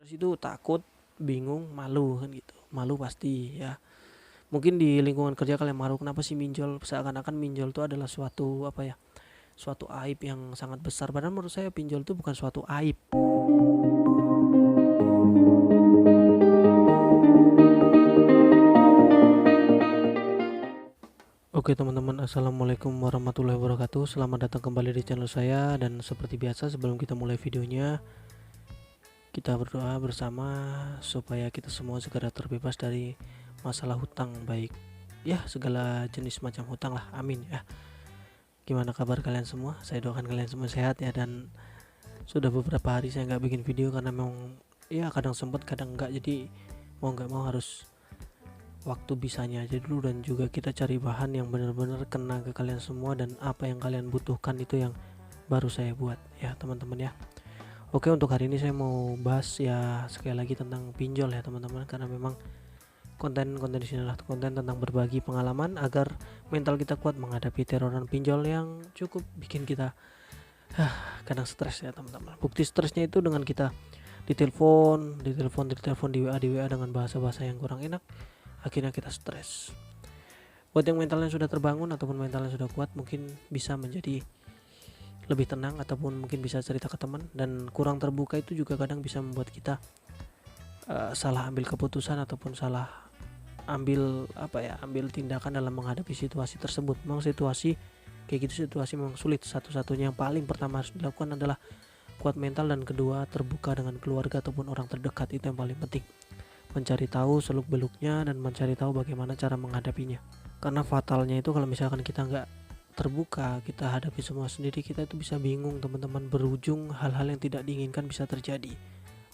Itu takut, bingung, malu kan gitu. Malu pasti ya. Mungkin di lingkungan kerja kalian malu kenapa sih minjol? Seakan-akan minjol itu adalah suatu apa ya? Suatu aib yang sangat besar. Padahal menurut saya pinjol itu bukan suatu aib. Oke teman-teman, assalamualaikum warahmatullahi wabarakatuh. Selamat datang kembali di channel saya. Dan seperti biasa sebelum kita mulai videonya, kita berdoa bersama supaya kita semua segera terbebas dari masalah hutang, baik ya segala jenis macam hutang lah, amin ya. Gimana kabar kalian semua? Saya doakan kalian semua sehat ya. Dan sudah beberapa hari saya nggak bikin video karena memang ya kadang sempet kadang enggak, jadi mau nggak mau harus waktu bisanya aja dulu, dan juga kita cari bahan yang benar-benar kena ke kalian semua dan apa yang kalian butuhkan itu yang baru saya buat ya teman-teman ya. Oke, untuk hari ini saya mau bahas ya sekali lagi tentang pinjol ya teman-teman, karena memang konten-konten di sini adalah konten tentang berbagi pengalaman agar mental kita kuat menghadapi teroran pinjol yang cukup bikin kita kadang stres ya teman-teman. Bukti stresnya itu dengan kita ditelepon di WA dengan bahasa-bahasa yang kurang enak, akhirnya kita stres. Buat yang mentalnya sudah terbangun ataupun mentalnya sudah kuat, mungkin bisa menjadi lebih tenang ataupun mungkin bisa cerita ke teman. Dan kurang terbuka itu juga kadang bisa membuat kita salah ambil keputusan ataupun salah ambil tindakan dalam menghadapi situasi tersebut. Memang situasi kayak gitu, situasi memang sulit. Satu-satunya yang paling pertama harus dilakukan adalah kuat mental, dan kedua terbuka dengan keluarga ataupun orang terdekat. Itu yang paling penting, mencari tahu seluk beluknya dan mencari tahu bagaimana cara menghadapinya. Karena fatalnya itu kalau misalkan kita nggak terbuka, kita hadapi semua sendiri, kita itu bisa bingung teman-teman, berujung hal-hal yang tidak diinginkan bisa terjadi.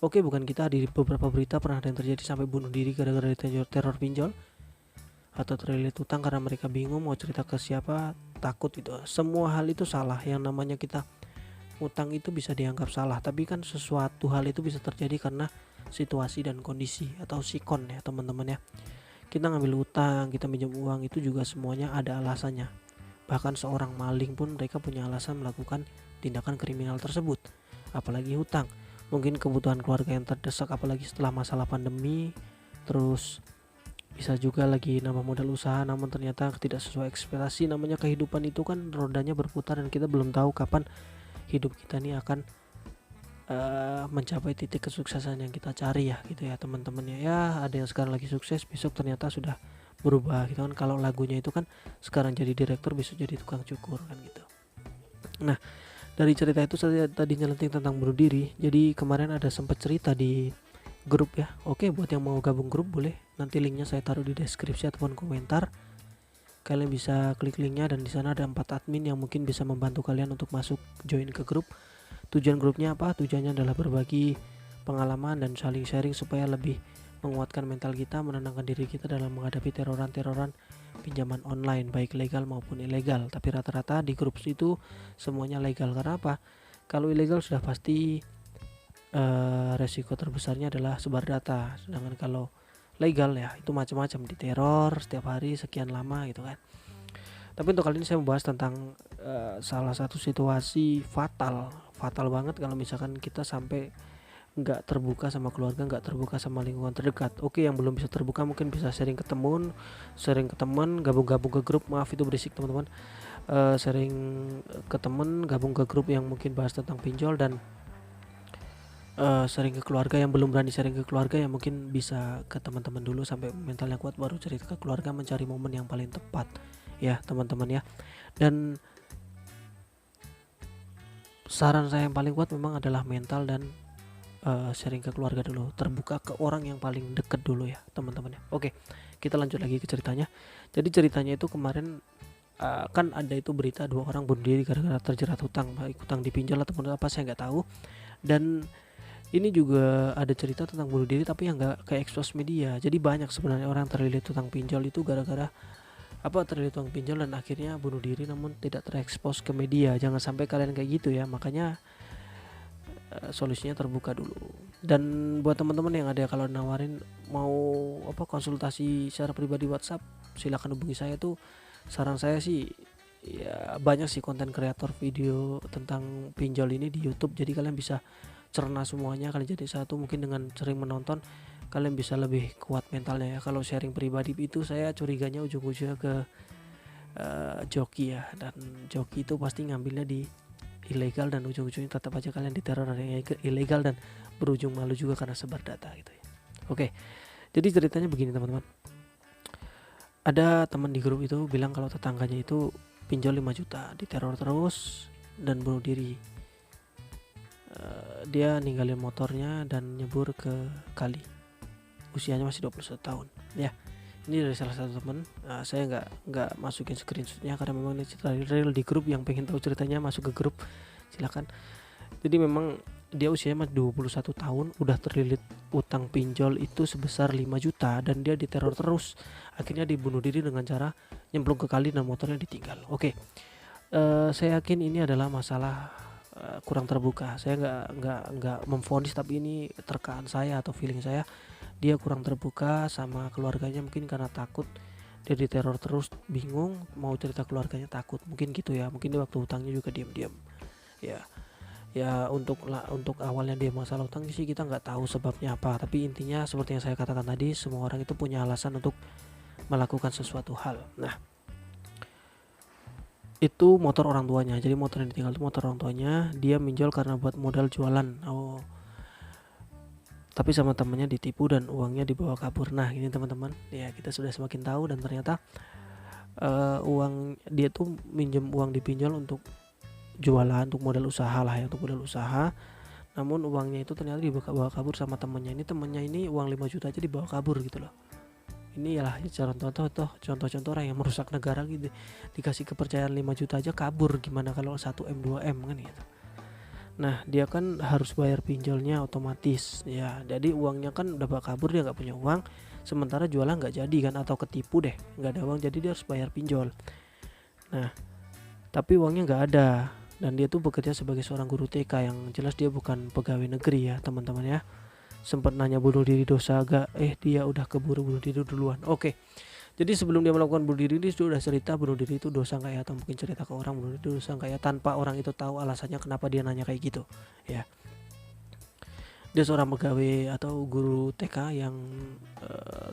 Oke, bukan kita, di beberapa berita pernah ada yang terjadi sampai bunuh diri gara-gara teror pinjol atau terlilit utang karena mereka bingung mau cerita ke siapa, takut itu. Semua hal itu salah. Yang namanya kita utang itu bisa dianggap salah, tapi kan sesuatu hal itu bisa terjadi karena situasi dan kondisi atau sikon ya teman-teman ya. Kita ngambil utang, kita minjem uang, itu juga semuanya ada alasannya. Bahkan seorang maling pun mereka punya alasan melakukan tindakan kriminal tersebut, apalagi hutang. Mungkin kebutuhan keluarga yang terdesak, apalagi setelah masalah pandemi. Terus bisa juga lagi nambah modal usaha namun ternyata tidak sesuai ekspektasi. Namanya kehidupan itu kan rodanya berputar, dan kita belum tahu kapan hidup kita ini akan mencapai titik kesuksesan yang kita cari ya gitu ya teman-teman ya. Ada yang sekarang lagi sukses, besok ternyata sudah berubah gitu kan. Kalau lagunya itu kan sekarang jadi direktur, besok jadi tukang cukur kan gitu. Nah, dari cerita itu saya tadi nyelenting tentang bunuh diri. Jadi kemarin ada sempat cerita di grup ya. Oke, buat yang mau gabung grup boleh, nanti linknya saya taruh di deskripsi ataupun komentar. Kalian bisa klik linknya, dan di sana ada 4 admin yang mungkin bisa membantu kalian untuk masuk join ke grup. Tujuan grupnya apa? Tujuannya adalah berbagi pengalaman dan saling sharing supaya lebih menguatkan mental kita, menenangkan diri kita dalam menghadapi teroran pinjaman online, baik legal maupun ilegal. Tapi rata-rata di grup itu semuanya legal. Karena apa? Kalau ilegal sudah pasti resiko terbesarnya adalah sebar data. Sedangkan kalau legal ya itu macam-macam, diteror setiap hari sekian lama gitu kan. Tapi untuk kali ini saya membahas tentang salah satu situasi fatal banget kalau misalkan kita sampai nggak terbuka sama keluarga, nggak terbuka sama lingkungan terdekat. Oke, yang belum bisa terbuka mungkin bisa sharing ke teman, gabung ke grup. Maaf itu berisik teman-teman. Sharing ke teman, gabung ke grup yang mungkin bahas tentang pinjol, dan sharing ke keluarga. Yang belum berani sharing ke keluarga ya mungkin bisa ke teman-teman dulu sampai mentalnya kuat, baru cerita ke keluarga, mencari momen yang paling tepat ya teman-teman ya. Dan saran saya yang paling kuat memang adalah mental dan sharing ke keluarga dulu, terbuka ke orang yang paling deket dulu ya teman-teman ya. Oke, kita lanjut lagi ke ceritanya. Jadi ceritanya itu kemarin kan ada itu berita 2 orang bunuh diri gara-gara terjerat hutang, baik hutang dipinjol ataupun apa saya nggak tahu. Dan ini juga ada cerita tentang bunuh diri tapi yang nggak kayak expose media. Jadi banyak sebenarnya orang terlilit hutang pinjol itu gara-gara terlilit hutang pinjol dan akhirnya bunuh diri namun tidak terekspos ke media. Jangan sampai kalian kayak gitu ya. Makanya solusinya terbuka dulu. Dan buat teman-teman yang ada kalau nawarin mau konsultasi secara pribadi WhatsApp, silakan hubungi saya. Tuh saran saya sih ya, banyak sih konten kreator video tentang pinjol ini di YouTube, jadi kalian bisa cerna semuanya, kalian jadi satu. Mungkin dengan sering menonton kalian bisa lebih kuat mentalnya ya. Kalau sharing pribadi itu saya curiganya ujung-ujungnya ke joki ya, dan joki itu pasti ngambilnya di ilegal dan ujung-ujungnya tetap aja kalian diteror yang ilegal dan berujung malu juga karena sebar data gitu ya. Oke, jadi ceritanya begini teman-teman. Ada teman di grup itu bilang kalau tetangganya itu pinjol 5 juta, diteror terus dan bunuh diri. Dia ninggalin motornya dan nyebur ke kali. Usianya masih 21 tahun. Ya, ini dari salah satu teman. Saya nggak masukin screenshotnya karena memang ini cerita real di grup. Yang pengen tahu ceritanya masuk ke grup silakan. Jadi memang dia usianya 21 tahun, udah terlilit utang pinjol itu sebesar 5 juta dan dia diteror terus. Akhirnya dibunuh diri dengan cara nyemplung ke kali dan motornya ditinggal. Oke. Saya yakin ini adalah masalah kurang terbuka. Saya nggak memvonis, tapi ini terkaan saya atau feeling saya, dia kurang terbuka sama keluarganya, mungkin karena takut dia diteror terus, bingung mau cerita keluarganya, takut, mungkin gitu ya. Mungkin dia waktu hutangnya juga diam-diam ya untuk awalnya dia masalah utang sih kita nggak tahu sebabnya apa, tapi intinya seperti yang saya katakan tadi, semua orang itu punya alasan untuk melakukan sesuatu hal. Nah, itu motor orang tuanya, jadi motor yang ditinggal itu motor orang tuanya, dia minjol karena buat modal jualan. Tapi sama temannya ditipu dan uangnya dibawa kabur. Nah ini teman-teman ya, kita sudah semakin tahu, dan ternyata uang dia tuh minjem uang dipinjol untuk jualan, untuk modal usaha lah ya, untuk modal usaha. Namun uangnya itu ternyata dibawa kabur sama temannya. Ini temannya ini uang 5 juta aja dibawa kabur gitu loh. Ini yalah contoh-contoh orang yang merusak negara gitu, dikasih kepercayaan 5 juta aja kabur, gimana kalau 1M 2M kan gitu. Nah dia kan harus bayar pinjolnya otomatis ya, jadi uangnya kan udah bawa kabur, dia nggak punya uang, sementara jualan nggak jadi kan, atau ketipu deh, nggak ada uang, jadi dia harus bayar pinjol. Nah tapi uangnya nggak ada, dan dia tuh bekerja sebagai seorang guru TK, yang jelas dia bukan pegawai negeri ya teman-teman ya. Sempat nanya bunuh diri dosa gak, dia udah keburu bunuh diri duluan. Oke. Jadi sebelum dia melakukan bunuh diri, dia sudah cerita bunuh diri itu dosa nggak ya, atau mungkin cerita ke orang bunuh diri itu dosa nggak ya, tanpa orang itu tahu alasannya kenapa dia nanya kayak gitu ya. Dia seorang pegawai atau guru TK yang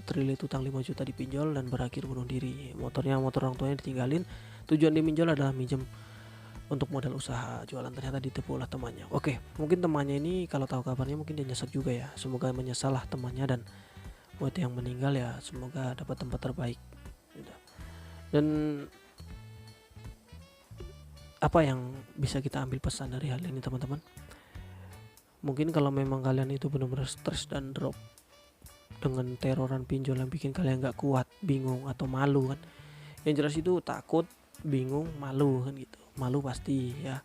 terlilit utang 5 juta dipinjol dan berakhir bunuh diri. Motor orang tuanya ditinggalin. Tujuan dia minjol adalah minjem untuk modal usaha jualan, ternyata ditipu oleh temannya. Oke, mungkin temannya ini kalau tahu kabarnya mungkin dia nyesek juga ya. Semoga menyesal lah temannya, dan buat yang meninggal ya semoga dapat tempat terbaik gitu. Dan apa yang bisa kita ambil pesan dari hal ini teman-teman? Mungkin kalau memang kalian itu benar-benar stres dan drop dengan teroran pinjol yang bikin kalian gak kuat, bingung atau malu kan, yang jelas itu takut, bingung, malu kan gitu. Malu pasti ya.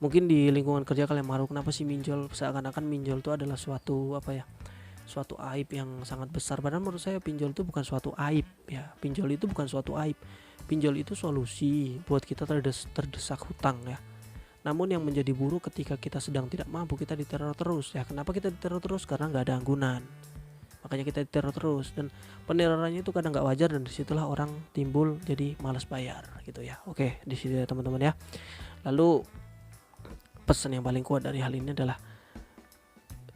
Mungkin di lingkungan kerja kalian malu, kenapa sih minjol, seakan-akan minjol itu adalah suatu suatu aib yang sangat besar. Padahal menurut saya pinjol itu bukan suatu aib ya. Pinjol itu bukan suatu aib. Pinjol itu solusi buat kita terdesak hutang ya. Namun yang menjadi buruk ketika kita sedang tidak mampu, kita diteror terus ya. Kenapa kita diteror terus? Karena nggak ada anggunan. Makanya kita diteror terus, dan penerorannya itu kadang nggak wajar, dan disitulah orang timbul jadi malas bayar gitu ya. Oke, di sini ya teman-teman ya. Lalu pesan yang paling kuat dari hal ini adalah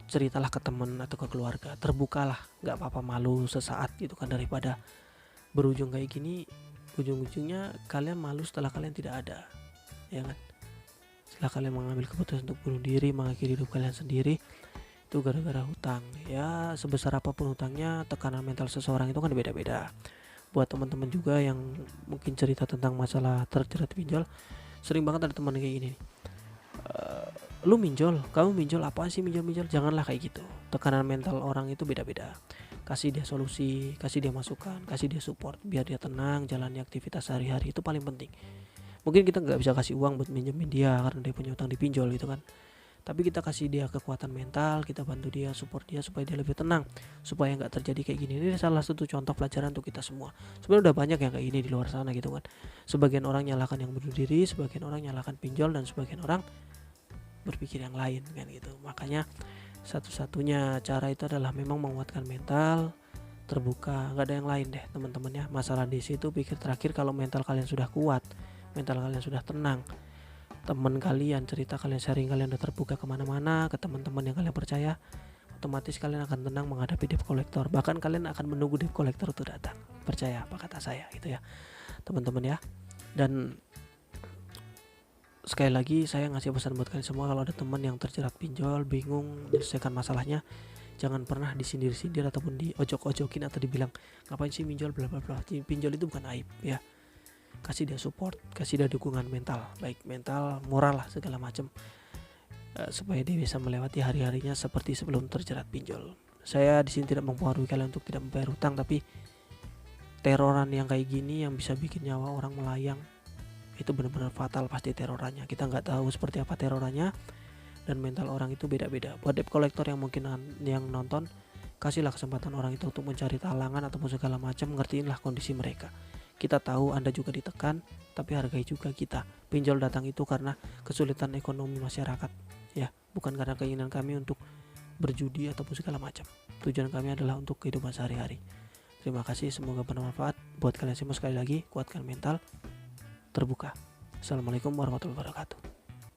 ceritalah ke teman atau ke keluarga, terbukalah, nggak apa-apa malu sesaat gitu kan, daripada berujung kayak gini, ujung-ujungnya kalian malu setelah kalian tidak ada, ya kan? Setelah kalian mengambil keputusan untuk bunuh diri, mengakhiri hidup kalian sendiri, itu gara-gara hutang ya. Sebesar apapun hutangnya, tekanan mental seseorang itu kan beda-beda. Buat teman-teman juga yang mungkin cerita tentang masalah terjerat pinjol, sering banget ada teman kayak gini, lu minjol, kamu minjol apaan sih, minjol, janganlah kayak gitu. Tekanan mental orang itu beda-beda. Kasih dia solusi, kasih dia masukan, kasih dia support biar dia tenang jalani aktivitas sehari-hari, itu paling penting. Mungkin kita nggak bisa kasih uang buat minjemin dia karena dia punya utang dipinjol gitu kan, tapi kita kasih dia kekuatan mental, kita bantu dia, support dia supaya dia lebih tenang, supaya nggak terjadi kayak gini. Ini salah satu contoh pelajaran untuk kita semua. Sebenarnya udah banyak yang kayak gini di luar sana gitu kan. Sebagian orang nyalakan yang bunuh diri, sebagian orang nyalakan pinjol, dan sebagian orang berpikir yang lain kan gitu. Makanya satu-satunya cara itu adalah memang menguatkan mental, terbuka, nggak ada yang lain deh teman-teman ya. Masalah di situ pikir terakhir, kalau mental kalian sudah kuat, mental kalian sudah tenang, teman kalian, cerita kalian, sharing kalian udah terbuka kemana-mana ke teman-teman yang kalian percaya, otomatis kalian akan tenang menghadapi debt collector. Bahkan kalian akan menunggu debt collector itu datang. Percaya apa kata saya gitu ya teman-teman ya. Dan sekali lagi saya ngasih pesan buat kalian semua, kalau ada teman yang terjerat pinjol, bingung menyelesaikan masalahnya, jangan pernah disindir-sindir ataupun diojok-ojokin atau dibilang ngapain sih pinjol bla bla bla. Pinjol itu bukan aib ya. Kasih dia support, kasih dia dukungan mental, baik mental, moral lah segala macam, supaya dia bisa melewati hari-harinya seperti sebelum terjerat pinjol. Saya di sini tidak mempengaruhi kalian untuk tidak membayar hutang, tapi teroran yang kayak gini yang bisa bikin nyawa orang melayang itu benar-benar fatal pasti terorannya. Kita nggak tahu seperti apa terorannya, dan mental orang itu beda-beda. Buat debt collector yang mungkin yang nonton, kasihlah kesempatan orang itu untuk mencari talangan ataupun segala macam, ngertiinlah kondisi mereka. Kita tahu Anda juga ditekan, tapi hargai juga kita. Pinjol datang itu karena kesulitan ekonomi masyarakat ya, bukan karena keinginan kami untuk berjudi ataupun segala macam. Tujuan kami adalah untuk kehidupan sehari-hari. Terima kasih, semoga bermanfaat buat kalian semua. Sekali lagi, kuatkan mental, terbuka. Assalamualaikum warahmatullahi wabarakatuh.